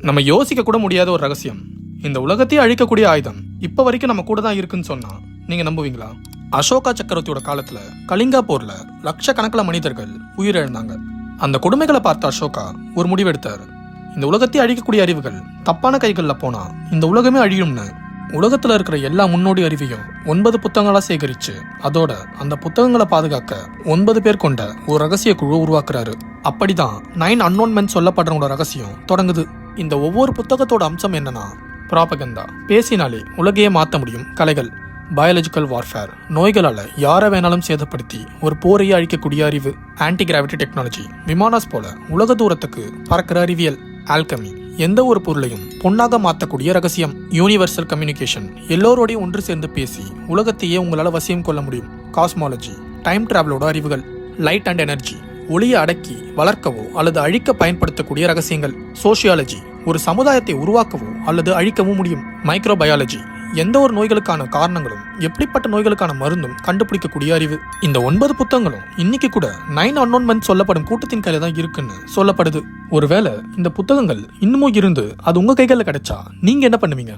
நம்ம யோசிக்க கூட முடியாத ஒரு ரகசியம், இந்த உலகத்தையே அழிக்கக்கூடிய ஆயுதம் இப்ப வரைக்கும் நம்ம கூட தான் இருக்குன்னு சொன்னா நீங்க நம்புவீங்களா? அசோகா சக்கரவர்த்தியோட காலத்துல கலிங்கா போர்ல லட்சக்கணக்கில் மனிதர்கள் உயிரிழந்தாங்க. அந்த கொடுமைகளை பார்த்த அசோகா ஒரு முடிவெடுத்தாரு. இந்த உலகத்தையே அழிக்கக்கூடிய அறிவுகள் தப்பான கைகள்ல போனா இந்த உலகமே அழியும்னு உலகத்துல இருக்கிற எல்லா முன்னோடி அறிவையும் 9 புத்தகங்களா சேகரிச்சு அதோட அந்த புத்தகங்களை பாதுகாக்க 9 பேர் கொண்ட ஒரு ரகசிய குழு உருவாக்குறாரு. அப்படிதான் 9 அன்னோன் மென் சொல்லப்படுறவங்களோட ரகசியம் தொடங்குது. இந்த ஒவ்வொரு புத்தகத்தோட அம்சம் என்னன்னா, ப்ராபகண்டா, பேசினாலே உலகையே மாற்ற முடியும் கலைகள், பயாலஜிக்கல் வார்ஃபேர், நோய்களால யாரை வேணாலும் சேதப்படுத்தி ஒரு போரையே அழிக்கக்கூடிய அறிவு, ஆன்டி கிராவிட்டி டெக்னாலஜி, விமானாஸ் போல உலக தூரத்துக்கு பறக்கிற அறிவியல், ஆல்கமி, எந்த ஒரு பொருளையும் பொன்னாக மாற்றக்கூடிய ரகசியம், யூனிவர்சல் கம்யூனிகேஷன், எல்லோரோடையும் ஒன்று சேர்ந்து பேசி உலகத்தையே உங்களால் வசியம் கொள்ள முடியும், காஸ்மாலஜி, டைம் டிராவலோட அறிவுகள், லைட் அண்ட் எனர்ஜி, ஒளியை அடக்கி வளர்க்கவோ அல்லது அழிக்க பயன்படுத்தக்கூடிய ரகசியங்கள், சோசியாலஜி, ஒரு சமுதாயத்தை உருவாக்கவோ அல்லது அழிக்கவோ முடியும், மைக்ரோபயாலஜி, எந்த ஒரு நோய்களுக்கான காரணங்களும் எப்படிப்பட்ட நோய்களுக்கான மருந்தும் கண்டுபிடிக்கக்கூடிய அறிவு. இந்த 9 புத்தகங்களும் இன்னைக்கு கூட 9 அன்னோன் மென் சொல்லப்படும் கூட்டத்தின் கையில தான் இருக்குன்னு சொல்லப்படுது. ஒருவேளை இந்த புத்தகங்கள் இன்னமும் இருந்து அது உங்க கைகளில் கிடைச்சா நீங்க என்ன பண்ணுவீங்க?